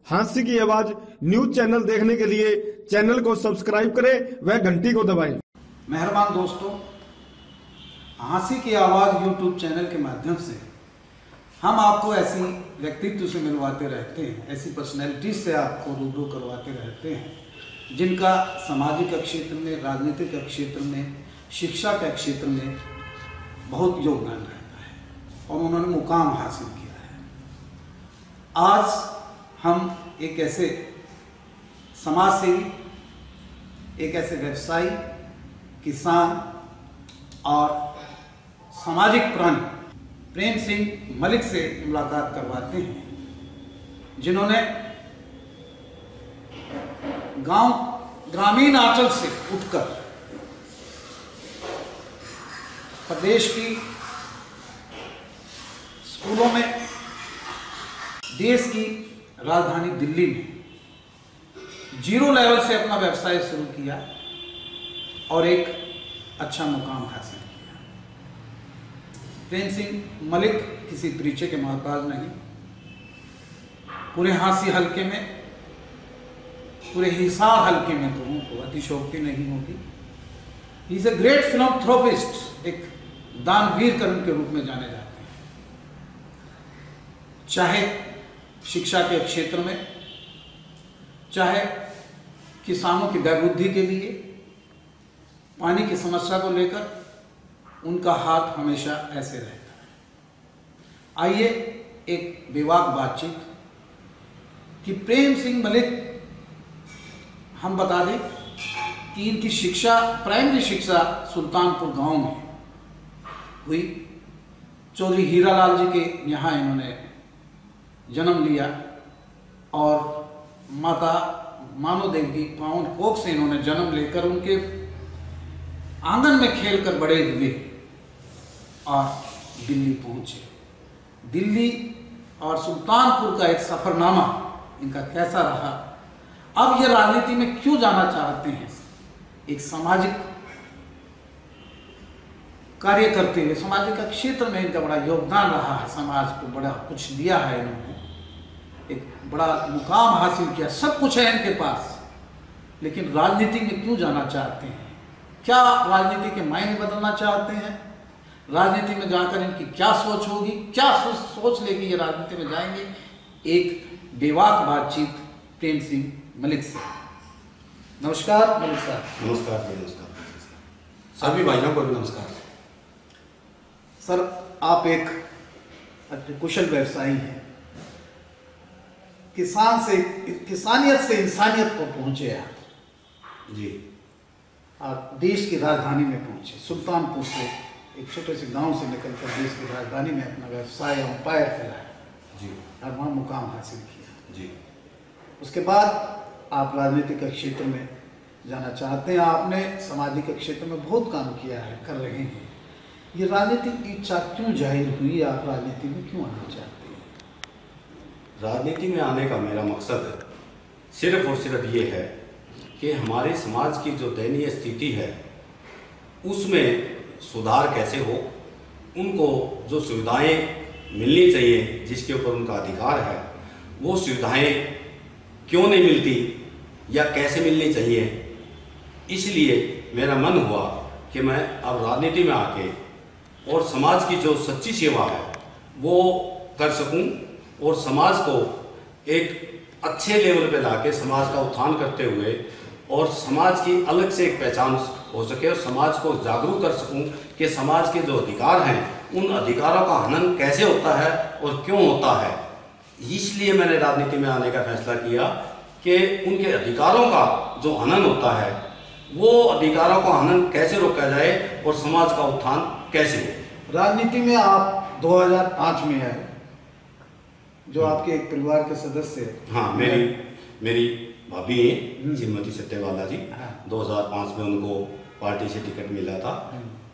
हास्य की आवाज न्यूज चैनल देखने के लिए चैनल को सब्सक्राइब करें व घंटी को दबाएं। मेहरबान दोस्तों, हास्य की आवाज यूट्यूब चैनल के माध्यम से हम आपको ऐसी व्यक्तित्व से मिलवाते रहते हैं, ऐसी पर्सनैलिटी से आपको रूबरू करवाते रहते हैं जिनका सामाजिक क्षेत्र में, राजनीतिक क्षेत्र में, शिक्षा के क्षेत्र में बहुत योगदान रहता है और उन्होंने मुकाम हासिल किया है। आज हम एक ऐसे समाजसेवी, एक ऐसे व्यवसायी, किसान और सामाजिक प्राणी प्रेम सिंह मलिक से मुलाकात करवाते हैं, जिन्होंने ग्रामीण आंचल से उठकर प्रदेश की स्कूलों में, देश की राजधानी दिल्ली में जीरो लेवल से अपना व्यवसाय शुरू किया और एक अच्छा मुकाम हासिल किया। प्रेम सिंह मलिक किसी परिचय के मोहताज नहीं, पूरे हास्य हल्के में, पूरे हिसार हल्के में तो उनको अतिशोक्ति नहीं होगी। He is a great philanthropist, एक दानवीर कर्ण के रूप में जाने जाते हैं। चाहे शिक्षा के क्षेत्र में, चाहे किसानों की बहबूदी के लिए, पानी की समस्या को लेकर उनका हाथ हमेशा ऐसे रहता है। आइए एक बेबाक बातचीत कि प्रेम सिंह मलिक, हम बता दें कि इनकी शिक्षा, प्राइमरी शिक्षा सुल्तानपुर गांव में हुई। चौधरी हीरालाल जी के यहाँ इन्होंने जन्म लिया और माता मानो देवी की पावन कोख से इन्होंने जन्म लेकर उनके आंगन में खेलकर बड़े हुए और दिल्ली पहुंचे। दिल्ली और सुल्तानपुर का एक सफरनामा इनका कैसा रहा, अब ये राजनीति में क्यों जाना चाहते हैं, एक सामाजिक कार्य करते हुए, सामाजिक क्षेत्र में इनका बड़ा योगदान रहा है, समाज को बड़ा कुछ दिया है इन्होंने, एक बड़ा मुकाम हासिल किया, सब कुछ है इनके पास, लेकिन राजनीति में क्यों जाना चाहते हैं? क्या राजनीति के मायने बदलना चाहते हैं? राजनीति में जाकर इनकी क्या सोच होगी, क्या सोच लेके ये राजनीति में जाएंगे? एक बेबाक बातचीत प्रेम सिंह मलिक से। नमस्कार मलिक साहब। नमस्कार जी, नमस्कार सभी भाइयों को भी नमस्कार। सर, आप एक कुशल व्यवसायी हैं, किसानियत से इंसानियत को पहुंचे आप जी। आप देश की राजधानी में पहुंचे, सुल्तानपुर से एक छोटे से गांव से निकलकर देश की राजधानी में अपना व्यवसाय और पैर फैलाया जी और वहाँ मुकाम हासिल किया जी। उसके बाद आप राजनीतिक क्षेत्र में जाना चाहते हैं। आपने सामाजिक क्षेत्र में बहुत काम किया है, कर रहे हैं। ये राजनीतिक इच्छा क्यों जाहिर हुई, आप राजनीति में क्यों आना चाहते हैं? राजनीति में आने का मेरा मकसद सिर्फ और सिर्फ ये है कि हमारे समाज की जो दयनीय स्थिति है उसमें सुधार कैसे हो, उनको जो सुविधाएं मिलनी चाहिए, जिसके ऊपर उनका अधिकार है, वो सुविधाएं क्यों नहीं मिलती या कैसे मिलनी चाहिए। इसलिए मेरा मन हुआ कि मैं अब राजनीति में आके और समाज की जो सच्ची सेवा है वो कर सकूं और समाज को एक अच्छे लेवल पे लाके समाज का उत्थान करते हुए और समाज की अलग से एक पहचान हो सके और समाज को जागरूक कर सकूं कि समाज के जो अधिकार हैं उन अधिकारों का हनन कैसे होता है और क्यों होता है। इसलिए मैंने राजनीति में आने का फैसला किया कि उनके अधिकारों का जो हनन होता है वो अधिकारों का हनन कैसे रोका जाए और समाज का उत्थान कैसे हो। राजनीति में आप 2005 में आए, जो आपके एक परिवार के सदस्य, हाँ, मेरी भाभी हैं श्रीमती सत्यवाला जी। 2005 में उनको पार्टी से टिकट मिला था,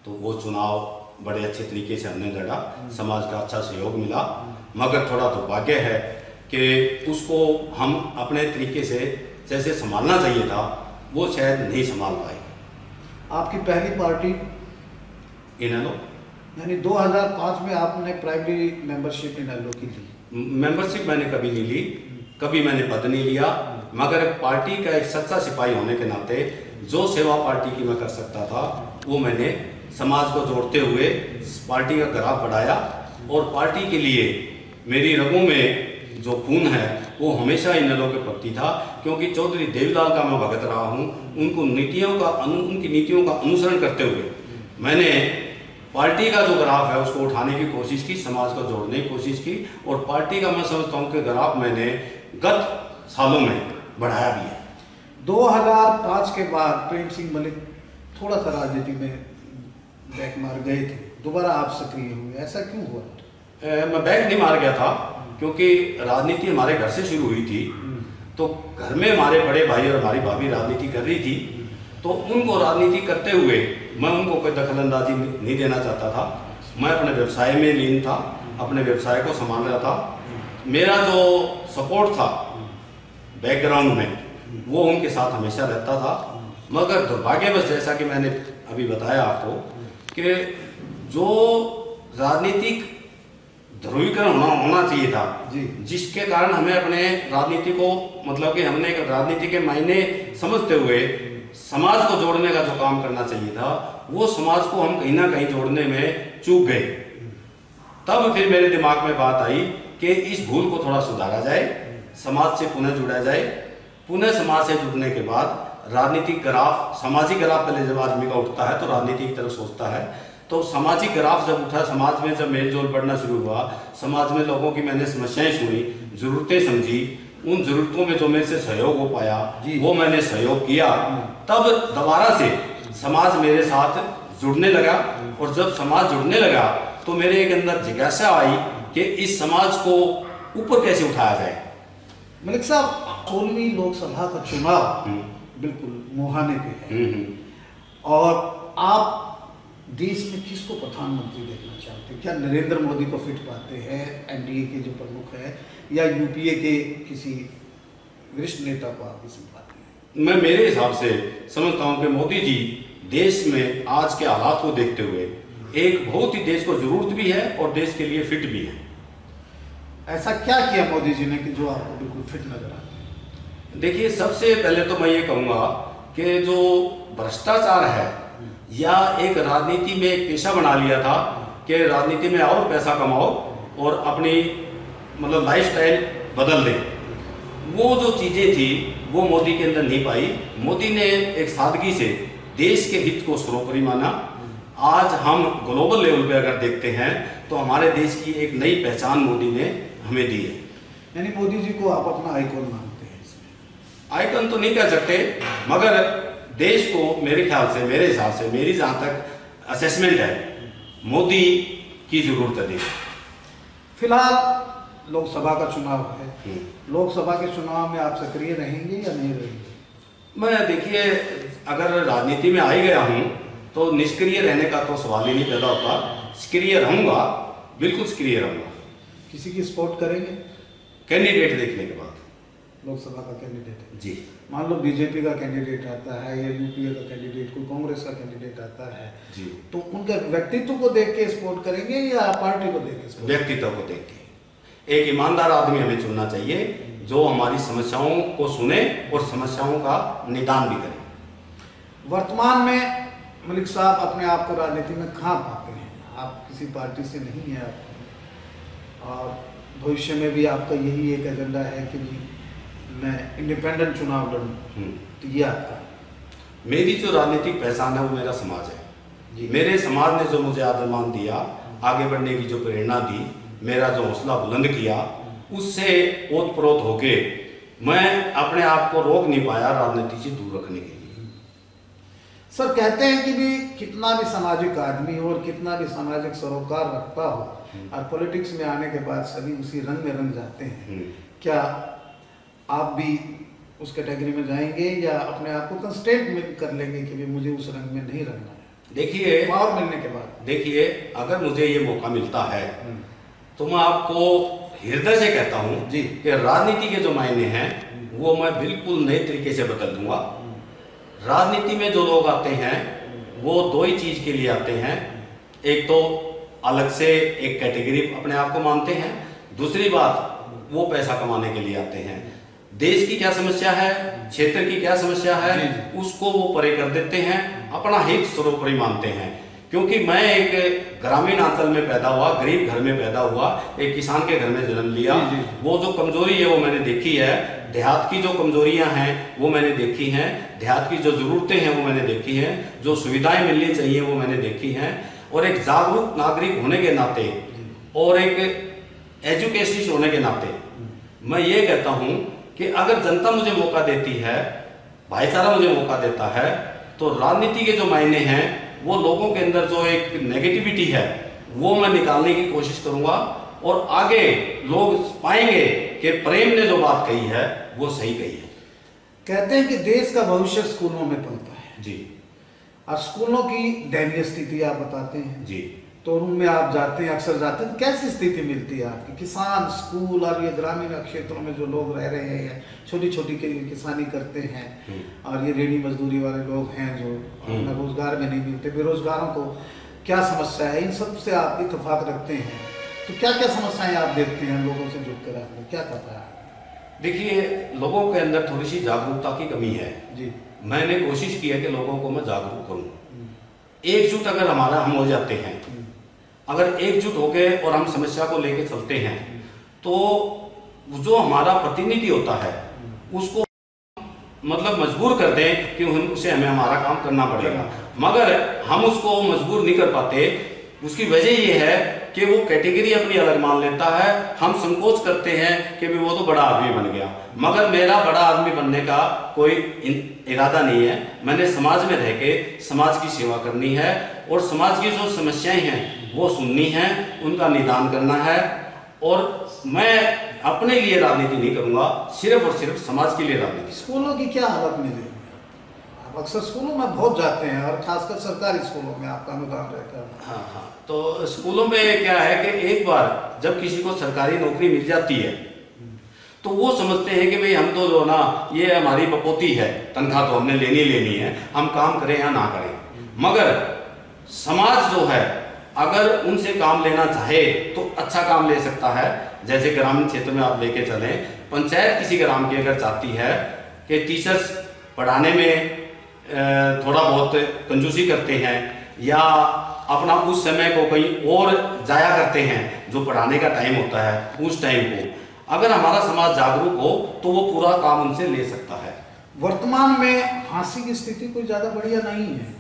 तो वो चुनाव बड़े अच्छे तरीके से हमने लड़ा, समाज का अच्छा सहयोग मिला। मगर थोड़ा दुर्भाग्य है कि उसको हम अपने तरीके से जैसे संभालना चाहिए था वो शायद नहीं संभाल पाए। आपकी पहली पार्टी इनेलो, यानी 2005 में आपने प्राइमरी मेंबरशिप इनेलो की ली? मेंबरशिप मैंने कभी नहीं ली, कभी मैंने पद नहीं लिया, मगर पार्टी का एक सच्चा सिपाही होने के नाते जो सेवा पार्टी की मैं कर सकता था वो मैंने समाज को जोड़ते हुए पार्टी का ग्राफ बढ़ाया। और पार्टी के लिए मेरी रगों में जो खून है वो हमेशा इनेलो के प्रति था, क्योंकि चौधरी देवीलाल का मैं भगत रहा हूँ। उनकी नीतियों का अनुसरण करते हुए मैंने पार्टी का जो ग्राफ है उसको उठाने की कोशिश की, समाज को जोड़ने की कोशिश की, और पार्टी का मैं समझता हूँ कि ग्राफ मैंने गत सालों में बढ़ाया भी है। 2005 के बाद प्रेम सिंह मलिक थोड़ा सा राजनीति में बैक मार गए थे, दोबारा आप सक्रिय हुए, ऐसा क्यों हुआ? मैं बैक नहीं मार गया था, क्योंकि राजनीति हमारे घर से शुरू हुई थी। तो घर में हमारे बड़े भाई और हमारी भाभी राजनीति कर रही थी, तो उनको राजनीति करते हुए मैं उनको कोई दखलंदाजी नहीं देना चाहता था। मैं अपने व्यवसाय में लीन था, अपने व्यवसाय को संभाल रहा था। मेरा जो सपोर्ट था बैकग्राउंड में वो उनके साथ हमेशा रहता था। मगर दुर्भाग्यवश, जैसा कि मैंने अभी बताया आपको, कि जो राजनीतिक ध्रुवीकरण होना चाहिए था जी, जिसके कारण हमें अपने राजनीति को, मतलब कि हमने एक राजनीति के मायने समझते हुए समाज को जोड़ने का जो काम करना चाहिए था, वो समाज को हम कहीं ना कहीं जोड़ने में चूक गए। तब फिर मेरे दिमाग में बात आई कि इस भूल को थोड़ा सुधारा जाए, समाज से पुनः जुड़ा जाए। पुनः समाज से जुड़ने के बाद राजनीतिक ग्राफ, सामाजिक ग्राफ पहले जब आदमी का उठता है तो राजनीति की तरफ सोचता है। तो सामाजिक ग्राफ जब उठा, समाज में जब मेल जोल बढ़ना शुरू हुआ, समाज में लोगों की मैंने समस्याएं सुनी, जरूरतें समझी, उन जरूरतों में जो मेरे से सहयोग हो पाया वो मैंने सहयोग किया। तब दोबारा से समाज मेरे साथ जुड़ने लगा, और जब समाज जुड़ने लगा तो मेरे एक अंदर जिज्ञासा आई कि इस समाज को ऊपर कैसे उठाया जाए। मलिक साहब, 16वीं लोकसभा का चुनाव बिल्कुल मुहाने पे है, और आप देश में किसको प्रधानमंत्री देखना चाहते हैं? क्या नरेंद्र मोदी को फिट पाते हैं, एनडीए के जो प्रमुख है, या यूपीए के किसी वरिष्ठ नेता को आप इसमें पाते हैं? मैं मेरे हिसाब से समझता हूं कि मोदी जी देश में आज के हालात को देखते हुए एक बहुत ही देश को जरूरत भी है और देश के लिए फिट भी है। ऐसा क्या किया मोदी जी ने कि जो आपको बिल्कुल फिट नजर आते हैं? देखिए, सबसे पहले तो मैं ये कहूँगा कि जो भ्रष्टाचार है, या एक राजनीति में एक पेशा बना लिया था कि राजनीति में आओ, पैसा कमाओ और अपनी मतलब लाइफस्टाइल बदल दें, वो जो चीज़ें थी वो मोदी के अंदर नहीं पाई। मोदी ने एक सादगी से देश के हित को सर्वोपरि माना। आज हम ग्लोबल लेवल पे अगर देखते हैं तो हमारे देश की एक नई पहचान मोदी ने हमें दी है। यानी मोदी जी को आप अपना आइकॉन मानते हैं? इसमें आइकन तो नहीं कह सकते, मगर देश को मेरे ख्याल से, मेरे हिसाब से, मेरी जहाँ तक असेसमेंट है, मोदी की जरूरत है देश। फिलहाल लोकसभा का चुनाव है, लोकसभा के चुनाव में आप सक्रिय रहेंगे या नहीं रहेंगे? मैं देखिए, अगर राजनीति में आ ही गया हूँ तो निष्क्रिय रहने का तो सवाल ही नहीं पैदा होता। सक्रिय रहूँगा, बिल्कुल सक्रिय रहूँगा। किसी की सपोर्ट करेंगे कैंडिडेट देखने के बाद? लोकसभा का कैंडिडेट जी, मान लो बीजेपी का कैंडिडेट आता है या यूपीए का कैंडिडेट, कोई कांग्रेस का कैंडिडेट आता है जी, तो उनके व्यक्तित्व को देख के सपोर्ट करेंगे या पार्टी को देख के? व्यक्तित्व को देख के। एक ईमानदार आदमी हमें चुनना चाहिए जो हमारी समस्याओं को सुने और समस्याओं का निदान भी करे। वर्तमान में मलिक साहब अपने आप को राजनीति में कहाँ पाते हैं? आप किसी पार्टी से नहीं हैं, और भविष्य में भी आपका यही एक एजेंडा है कि मैं इंडिपेंडेंट चुनाव लड़ूं, तो ये आपका है? मेरी जो राजनीतिक पहचान है वो मेरा समाज है जी। मेरे समाज ने जो मुझे आदरमान दिया, आगे बढ़ने की जो प्रेरणा दी, मेरा जो हौसला बुलंद किया, उससे ओतप्रोत होके मैं अपने आप को रोक नहीं पाया राजनीति से दूर रखने के लिए। सर, कहते हैं कि भी कितना भी सामाजिक आदमी हो और कितना भी सामाजिक सरोकार रखता हो, और पॉलिटिक्स में आने के बाद सभी उसी रंग में रंग जाते हैं। क्या आप भी उस कैटेगरी में जाएंगे या अपने आप को कंस्टेंट में कर लेंगे कि भी मुझे उस रंग में नहीं रहना है? देखिए, पावर मिलने के बाद, देखिए, अगर मुझे ये मौका मिलता है तो मैं आपको हृदय से कहता हूँ जी कि राजनीति के जो मायने हैं वो मैं बिल्कुल नए तरीके से बदल दूंगा। राजनीति में जो लोग आते हैं वो दो ही चीज के लिए आते हैं, एक तो अलग से एक कैटेगरी अपने आप को मानते हैं, दूसरी बात वो पैसा कमाने के लिए आते हैं। देश की क्या समस्या है, क्षेत्र की क्या समस्या है, उसको वो परे कर देते हैं, अपना हित सर्वोपरि मानते हैं। क्योंकि मैं एक ग्रामीण अंचल में पैदा हुआ, गरीब घर में पैदा हुआ, एक किसान के घर में जन्म लिया। वो जो कमजोरी है वो मैंने देखी है, देहात की जो कमजोरियां हैं वो मैंने देखी हैं, देहात की जो जरूरतें हैं वो मैंने देखी हैं, जो सुविधाएं मिलनी चाहिए वो मैंने देखी हैं। और एक जागरूक नागरिक होने के नाते और एक एजुकेशनिस्ट होने के नाते मैं ये कहता हूं कि अगर जनता मुझे मौका देती है, भाईचारा मुझे मौका देता है, तो राजनीति के जो मायने हैं वो लोगों के अंदर जो एक नेगेटिविटी है वो मैं निकालने की कोशिश करूंगा। और आगे लोग पाएंगे कि प्रेम ने जो बात कही है वो सही कही है। कहते हैं कि देश का भविष्य स्कूलों में पलता है जी। और स्कूलों की दयनीय स्थिति आप बताते हैं जी। तो उनमें आप जाते हैं, अक्सर जाते हैं, तो कैसी स्थिति मिलती है आपकी? किसान, स्कूल और ये ग्रामीण क्षेत्रों में जो लोग रह रहे हैं, छोटी छोटी किसानी करते हैं और ये रेडी मजदूरी वाले लोग हैं जो अपना रोजगार में नहीं मिलते, बेरोजगारों को क्या समस्या है, इन सब से आप इत्तेफाक रखते हैं, तो क्या क्या समस्याएं आप देखते हैं लोगों से जुड़ कर? आपने क्या पता है? देखिए, लोगों के अंदर थोड़ी सी जागरूकता की कमी है जी। मैंने कोशिश की है कि लोगों को मैं जागरूक करूं। एकजुट अगर हमारा हम हो जाते हैं, अगर एकजुट हो गए और हम समस्या को लेकर चलते हैं, तो जो हमारा प्रतिनिधि होता है उसको मतलब मजबूर कर दें कि उसे हमें हमारा काम करना पड़ेगा, मगर हम उसको मजबूर नहीं कर पाते। उसकी वजह यह है कि वो कैटेगरी अपनी अलग मान लेता है। हम संकोच करते हैं कि वो तो बड़ा आदमी बन गया, मगर मेरा बड़ा आदमी बनने का कोई इरादा नहीं है। मैंने समाज में रह के समाज की सेवा करनी है और समाज की जो समस्याएं हैं वो सुननी है, उनका निदान करना है। और मैं अपने लिए राजनीति नहीं करूंगा, सिर्फ और सिर्फ समाज के लिए राजनीति। स्कूलों की क्या हालत मिली? आप अक्सर स्कूलों में बहुत जाते हैं और खासकर सरकारी स्कूलों में आपका अनुदान रहता है। हाँ, तो स्कूलों में क्या है कि एक बार जब किसी को सरकारी नौकरी मिल जाती है तो वो समझते हैं कि भाई हम तो जो ना ये हमारी बपोती है, तनख्वाह तो हमने लेनी है, हम काम करें या ना करें। मगर समाज जो है अगर उनसे काम लेना चाहे तो अच्छा काम ले सकता है। जैसे ग्रामीण क्षेत्र में आप लेके चलें, पंचायत किसी ग्राम की अगर चाहती है कि टीचर्स पढ़ाने में थोड़ा बहुत कंजूसी करते हैं या अपना उस समय को कहीं और जाया करते हैं जो पढ़ाने का टाइम होता है, उस टाइम को अगर हमारा समाज जागरूक हो तो वो पूरा काम उनसे ले सकता है। वर्तमान में हाँसी की स्थिति कोई ज्यादा बढ़िया नहीं है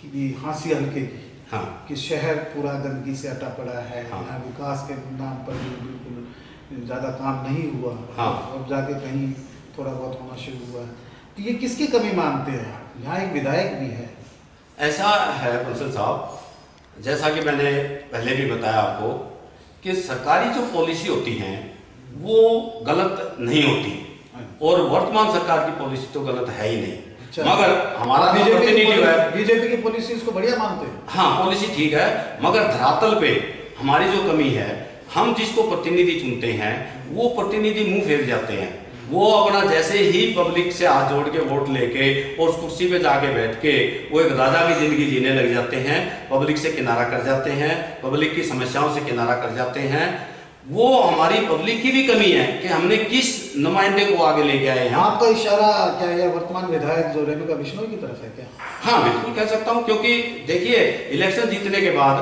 कि हाँसी हल्के की। हाँ। कि शहर पूरा गंदगी से अटा पड़ा है। हाँ। यहाँ विकास के नाम पर भी बिल्कुल ज्यादा काम नहीं हुआ। हाँ। अब जाके कहीं थोड़ा बहुत होना शुरू हुआ। तो ये किसकी कमी मानते हैं? यहाँ एक विधायक भी है। ऐसा है बंसल साहब, जैसा कि मैंने पहले भी बताया आपको कि सरकारी जो पॉलिसी होती हैं वो गलत नहीं होती और वर्तमान सरकार की पॉलिसी तो गलत है ही नहीं। मगर हमारा बीजेपी की पॉलिसी इसको बढ़िया मानते हैं। हाँ, पॉलिसी ठीक है, मगर धरातल पे हमारी जो कमी है, हम जिसको प्रतिनिधि चुनते हैं वो प्रतिनिधि मुंह फेर जाते हैं। वो अपना जैसे ही पब्लिक से हाथ जोड़ के वोट लेके और उस कुर्सी पे जाके बैठ के वो एक राजा की जिंदगी जीने लग जाते हैं, पब्लिक से किनारा कर जाते हैं, पब्लिक की समस्याओं से किनारा कर जाते हैं। वो हमारी पब्लिक की भी कमी है कि हमने किस नुमाइंदे को आगे लेके आए हैं। आपका इशारा क्या है वर्तमान विधायक जो रेणुका बिश्नोई की तरफ है क्या? हाँ, बिल्कुल कह सकता हूँ, क्योंकि देखिए इलेक्शन जीतने के बाद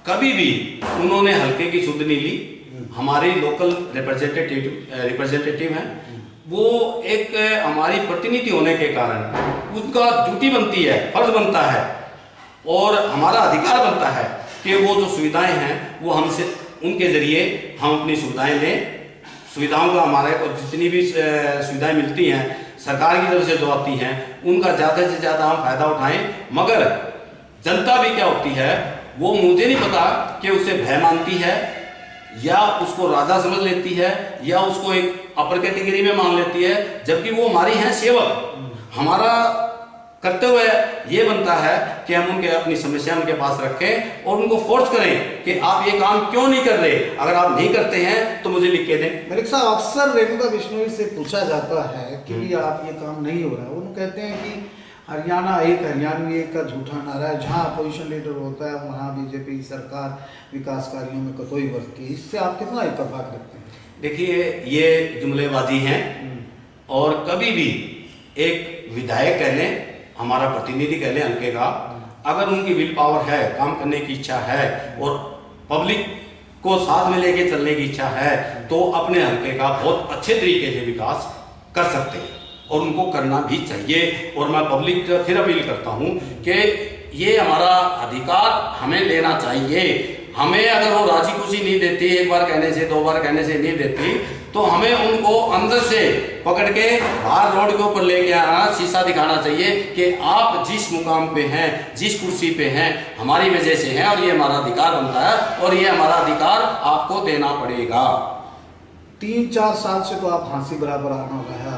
कभी भी उन्होंने हल्के की सुध नहीं ली। हमारी लोकल रिप्रेजेंटेटिव हैं, वो एक हमारी प्रतिनिधि होने के कारण उनका ड्यूटी बनती है, फर्ज बनता है और हमारा अधिकार बनता है कि वो जो सुविधाएं हैं वो हमसे उनके जरिए हम अपनी सुविधाएं लें। सुविधाओं का हमारे को जितनी भी सुविधाएं मिलती हैं सरकार की तरफ से जो आती हैं उनका ज़्यादा से ज़्यादा हम फायदा उठाएं। मगर जनता भी क्या होती है, वो मुझे नहीं पता कि उसे भय मानती है या उसको राजा समझ लेती है या उसको एक अपर कैटेगरी में मान लेती है, जबकि वो हमारी हैं सेवक। हमारा कर्तव्य ये बनता है कि हम उनके अपनी समस्या उनके पास रखें और उनको फोर्स करें कि आप ये काम क्यों नहीं कर रहे, अगर आप नहीं करते हैं तो मुझे लिख के दें। मेरे साहब, अक्सर रेणुका बिश्नोई से पूछा जाता है कि आप ये काम नहीं हो रहा है। वो कहते हैं कि हरियाणा एक, हरियाणवी एक का झूठा नारा है। जहाँ अपोजिशन लीडर होता है वहाँ बीजेपी सरकार विकास कार्यों में कतोई बरतती है। इससे आप कितना इत्तेफाक रखते हैं? देखिए, ये जुमलेबाजी हैं और कभी भी एक विधायक कह लें, हमारा प्रतिनिधि कह लें हल्के का, अगर उनकी विल पावर है, काम करने की इच्छा है और पब्लिक को साथ में लेके चलने की इच्छा है, तो अपने हल्के का बहुत अच्छे तरीके से विकास कर सकते हैं और उनको करना भी चाहिए। और मैं पब्लिक से फिर अपील करता हूं कि ये हमारा अधिकार हमें लेना चाहिए। हमें अगर वो राजी खुशी नहीं देती, एक बार कहने से, दो बार कहने से नहीं देती, तो हमें उनको अंदर से पकड़ के बाहर रोड के ऊपर लेके आना, शीशा दिखाना चाहिए कि आप जिस मुकाम पे हैं, जिस कुर्सी पे हैं, हमारी वजह से हैं और ये हमारा अधिकार बनता है और ये हमारा अधिकार आपको देना पड़ेगा। 3-4 साल से तो आप हाँसी बराबर आना रहा।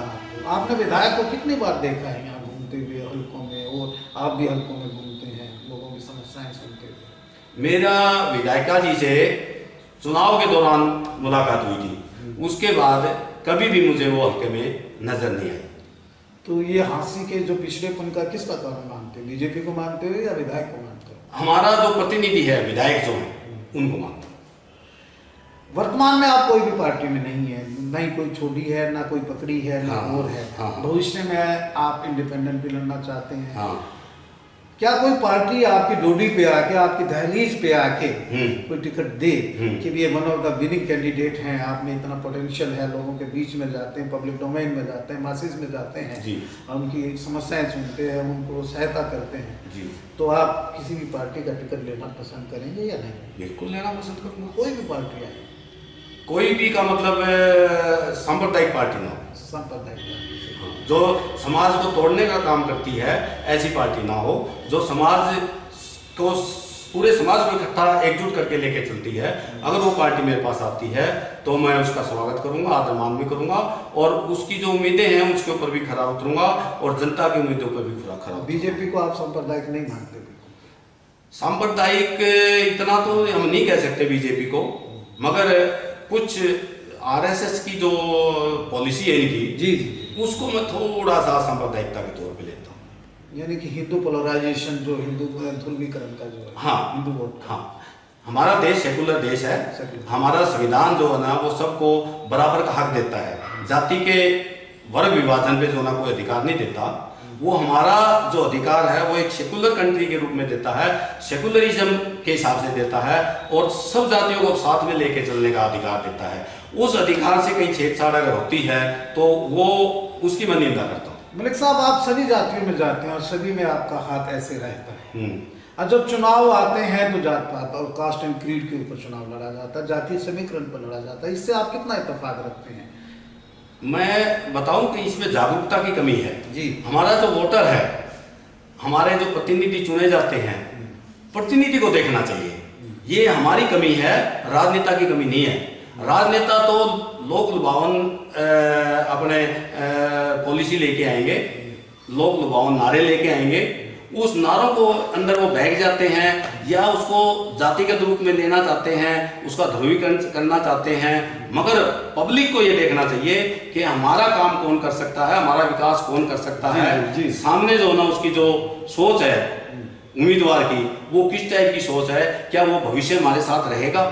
आपने विधायक को कितनी बार देखा है यहाँ घूमते हुए हल्कों में, और आप भी हल्कों में घूमते हैं, लोगों की समस्याएं सुनते हुए? मेरा विधायिका जी से चुनाव के दौरान मुलाकात हुई थी, उसके बाद कभी भी मुझे वो हल्के में नजर नहीं आई। तो ये हाँसी के जो पिछड़ेपन का किसका कारण मानते हो? बीजेपी को मानते हो या विधायक को मानते हो? हमारा जो प्रतिनिधि है, विधायक जो है, उनको मानते हैं। वर्तमान में आप कोई भी पार्टी में नहीं है, ना ही कोई छोड़ी है, ना कोई पकड़ी है, ना और है। भविष्य में आप इंडिपेंडेंट भी लड़ना चाहते हैं। हाँ। क्या कोई पार्टी आपकी डोडी पे आके, आपकी दहलीज पे आके कोई टिकट दे कि ये one of the winning candidate हैं, आप में इतना पोटेंशियल है, लोगों के बीच में जाते हैं, पब्लिक डोमेन में जाते हैं, मासेस में जाते हैं, उनकी समस्याएं सुनते हैं, उनको सहायता करते हैं जी, तो आप किसी भी पार्टी का टिकट लेना पसंद करेंगे या नहीं? बिल्कुल लेना पसंद करूंगा। कोई भी पार्टी आए, कोई भी का मतलब सांप्रदायिक पार्टी ना हो, सांप्रदायिक जो समाज को तोड़ने का काम करती है, ऐसी पार्टी ना हो। जो समाज को, पूरे समाज को इकट्ठा एकजुट करके लेके चलती है, अगर वो पार्टी मेरे पास आती है तो मैं उसका स्वागत करूंगा, आदर मान भी करूंगा और उसकी जो उम्मीदें हैं उसके ऊपर भी खरा उतरूंगा और जनता की उम्मीदों पर भी खरा। बीजेपी को आप सांप्रदायिक नहीं मानते? सांप्रदायिक इतना तो हम नहीं कह सकते बीजेपी को, मगर कुछ आरएसएस की जो पॉलिसी है इनकी जी, उसको मैं थोड़ा सा सांप्रदायिकता के तौर पे लेता हूँ। यानी कि हिंदू पोलराइजेशन, जो हिंदू ध्रुवीकरण का जो है, हाँ, हिंदू वोट। हाँ, हमारा देश सेकुलर देश है। हमारा संविधान जो है ना, वो सबको बराबर का हक देता है। जाति के वर्ग विभाजन पे जो ना कोई अधिकार नहीं देता। वो हमारा जो अधिकार है वो एक सेकुलर कंट्री के रूप में देता है, सेकुलरिज्म के हिसाब से देता है और सब जातियों को साथ में लेके चलने का अधिकार देता है। उस अधिकार से कहीं छेड़छाड़ अगर होती है तो वो उसकी मैं निंदा करता हूँ। मलिक साहब, आप सभी जातियों में जाते हैं और सभी में आपका हाथ ऐसे रहता है। और जब चुनाव आते हैं तो जात पात और कास्ट एंड क्रीड के ऊपर चुनाव लड़ा जाता है, जातीय समीकरण पर लड़ा जाता है। इससे आप कितना इत्तेफाक रखते हैं? मैं बताऊं कि इसमें जागरूकता की कमी है जी। हमारा जो वोटर है, हमारे जो प्रतिनिधि चुने जाते हैं, प्रतिनिधि को देखना चाहिए। ये हमारी कमी है, राजनेता की कमी नहीं है। राजनेता तो लोक लुभावन अपने पॉलिसी लेके आएंगे, लोक लुभावन नारे लेके आएंगे, उस नारों को अंदर वो बहक जाते हैं या उसको जातिगत रूप में लेना चाहते हैं, उसका ध्रुवीकरण करना चाहते हैं। मगर पब्लिक को ये देखना चाहिए कि हमारा काम कौन कर सकता है, हमारा विकास कौन कर सकता है। सामने जो ना उसकी जो सोच है उम्मीदवार की, वो किस टाइप की सोच है, क्या वो भविष्य हमारे साथ रहेगा।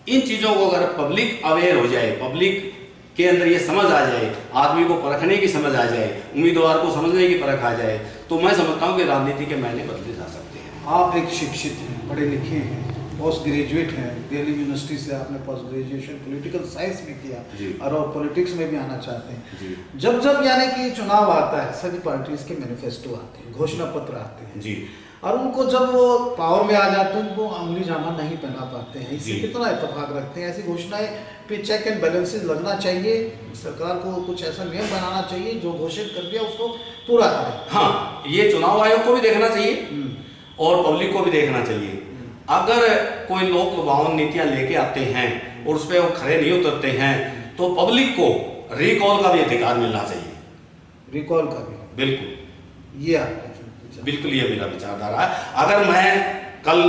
इन चीज़ों को अगर पब्लिक अवेयर हो जाए, पब्लिक के अंदर ये समझ आ जाए, आदमी को परखने की समझ आ जाए, उम्मीदवार को समझने की परख आ जाए, तो मैं समझता हूँ कि राजनीति के मायने बदले जा सकते हैं। आप एक शिक्षित हैं, पढ़े लिखे हैं, पोस्ट ग्रेजुएट हैं, दिल्ली यूनिवर्सिटी से आपने पोस्ट ग्रेजुएशन पॉलिटिकल साइंस में किया और पॉलिटिक्स में भी आना चाहते हैं। जब जब यानी कि चुनाव आता है, सभी पार्टीज के मैनिफेस्टो आते हैं, घोषणा पत्र आते हैं जी, और उनको जब वो पावर में आ जाते हैं उनको अमली जामा नहीं पहना पाते हैं। इससे कितना इत्तेफाक रखते हैं? ऐसी घोषणाएं पे चेक एंड बैलेंसेस लगना चाहिए, सरकार को कुछ ऐसा नियम बनाना चाहिए जो घोषित कर दिया उसको पूरा करें। हाँ, ये चुनाव आयोग को भी देखना चाहिए और पब्लिक को भी देखना चाहिए। अगर कोई लोक लुभावन नीतियां लेके आते हैं और उस पर वो खड़े नहीं उतरते हैं तो पब्लिक को रिकॉल का भी अधिकार मिलना चाहिए। रिकॉल का भी? बिल्कुल, ये बिल्कुल ये मेरा विचारधारा है। अगर मैं कल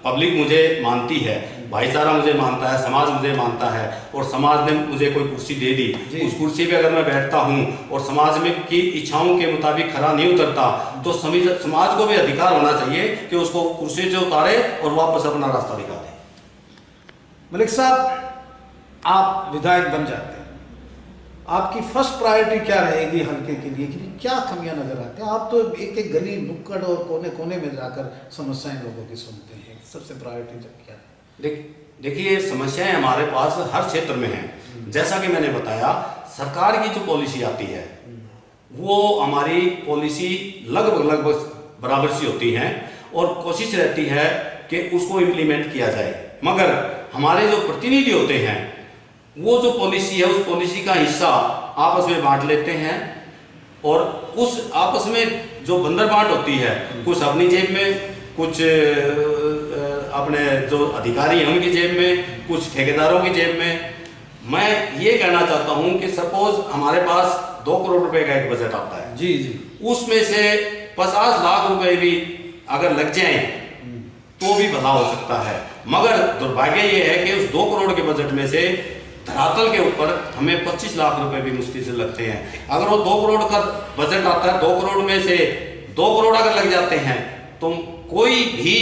पब्लिक मुझे मानती है, भाईचारा मुझे मानता है, समाज मुझे मानता है और समाज ने मुझे कोई कुर्सी दे दी, उस कुर्सी पे अगर मैं बैठता हूँ और समाज में की इच्छाओं के मुताबिक खरा नहीं उतरता तो समाज को भी अधिकार होना चाहिए कि उसको कुर्सी से उतारे और वापस अपना रास्ता दिखा दे। मलिक साहब, आप विधायक बन जाते हैं, आपकी फर्स्ट प्रायोरिटी क्या रहेगी हल्के के लिए, कि क्या कमियां नजर आती हैं? आप तो एक एक गली नुक्कड़ और कोने कोने में जाकर समस्याएं लोगों की सुनते हैं, सबसे प्रायोरिटी क्या है? देखिए, समस्याएं हमारे पास हर क्षेत्र में हैं। जैसा कि मैंने बताया, सरकार की जो पॉलिसी आती है वो हमारी पॉलिसी लगभग बराबर सी होती हैं और कोशिश रहती है कि उसको इम्प्लीमेंट किया जाए, मगर हमारे जो प्रतिनिधि होते हैं वो जो पॉलिसी है उस पॉलिसी का हिस्सा आपस में बांट लेते हैं और उस आपस में जो बंदरबांट होती है, कुछ अपनी जेब में, कुछ अपने जो अधिकारी हैं उनकी जेब में, कुछ ठेकेदारों की जेब में। मैं ये कहना चाहता हूं कि सपोज हमारे पास 2 करोड़ रुपए का एक बजट आता है, जी, उसमें से 50 लाख रुपए भी अगर लग जाएं तो भी भला हो सकता है, मगर दुर्भाग्य ये है कि उस 2 करोड़ के बजट में से धरातल के ऊपर हमें 25 लाख रुपए भी मुश्किल से लगते हैं। अगर वो 2 करोड़ का बजट आता है, 2 करोड़ में से 2 करोड़ अगर लग जाते हैं तो कोई भी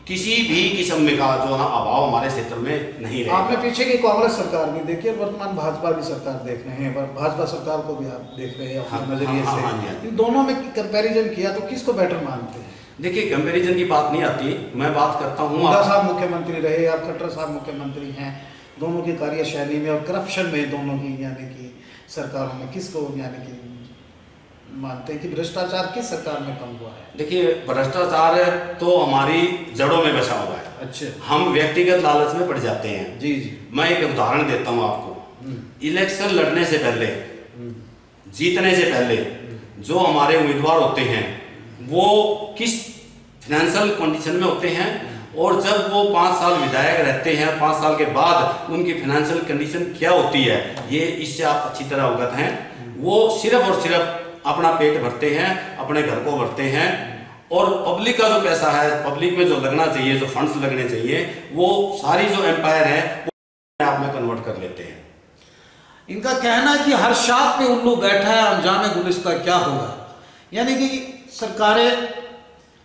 किसी भी किस्म का जो अभाव हमारे क्षेत्र में नहीं रहेगा। आपने पीछे की कांग्रेस सरकार भी देखी है, वर्तमान भाजपा की सरकार देख रहे हैं, भाजपा सरकार को भी आप देख रहे हैं अपने नजरिए से। इन दोनों में कंपैरिजन किया तो किसको बेटर मानते हैं? देखिए, कंपैरिजन की बात नहीं आती, मैं बात करता हूँ। हुड्डा साहब मुख्यमंत्री रहे, आप खट्टर साहब मुख्यमंत्री हैं, दोनों की कार्यशैली में और करप्शन में दोनों की यानी कि सरकारों में किसको यानी कि मानते हैं कि भ्रष्टाचार किस सरकार में कम हुआ है? देखिए, भ्रष्टाचार तो हमारी जड़ों में बसा हुआ है। अच्छा, हम व्यक्तिगत लालच में पड़ जाते हैं। जी जी, मैं एक उदाहरण देता हूँ आपको। इलेक्शन लड़ने से पहले, जीतने से पहले जो हमारे उम्मीदवार होते हैं वो किस फाइनेंशियल कंडीशन में होते हैं, और जब वो 5 साल विधायक रहते हैं, 5 साल के बाद उनकी फाइनेंशियल कंडीशन क्या होती है, ये इससे आप अच्छी तरह अवगत हैं। वो सिर्फ और सिर्फ अपना पेट भरते हैं, अपने घर को भरते हैं, और पब्लिक का जो पैसा है, पब्लिक में जो लगना चाहिए, जो फंड्स लगने चाहिए, वो सारी जो एम्पायर है वो आप में कन्वर्ट कर लेते हैं। इनका कहना है कि हर शाख पे उल्लू बैठा है, अंजाम गुलिस्ता क्या होगा। यानी कि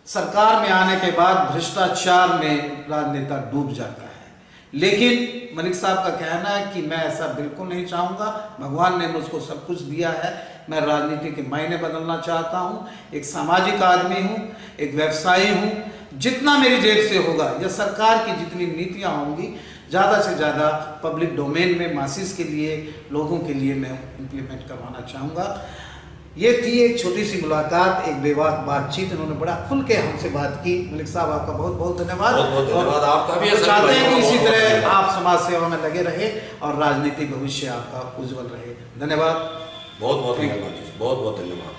सरकार में आने के बाद भ्रष्टाचार में राजनेता डूब जाता है, लेकिन मलिक साहब का कहना है कि मैं ऐसा बिल्कुल नहीं चाहूँगा, भगवान ने मुझको सब कुछ दिया है, मैं राजनीति के मायने बदलना चाहता हूँ, एक सामाजिक आदमी हूँ, एक व्यवसायी हूँ, जितना मेरी जेब से होगा या सरकार की जितनी नीतियाँ होंगी ज़्यादा से ज़्यादा पब्लिक डोमेन में मासिस के लिए, लोगों के लिए मैं इम्प्लीमेंट करवाना चाहूँगा। ये थी एक छोटी सी मुलाकात, एक बेबाक बातचीत, इन्होंने बड़ा खुल के हमसे बात की। मलिक साहब, आपका बहुत बहुत धन्यवाद। धन्यवाद आपका भी। चाहते हैं कि इसी तरह आप समाज सेवा में लगे रहे और राजनीतिक भविष्य आपका उज्जवल रहे। धन्यवाद, बहुत बहुत धन्यवाद, बहुत बहुत धन्यवाद।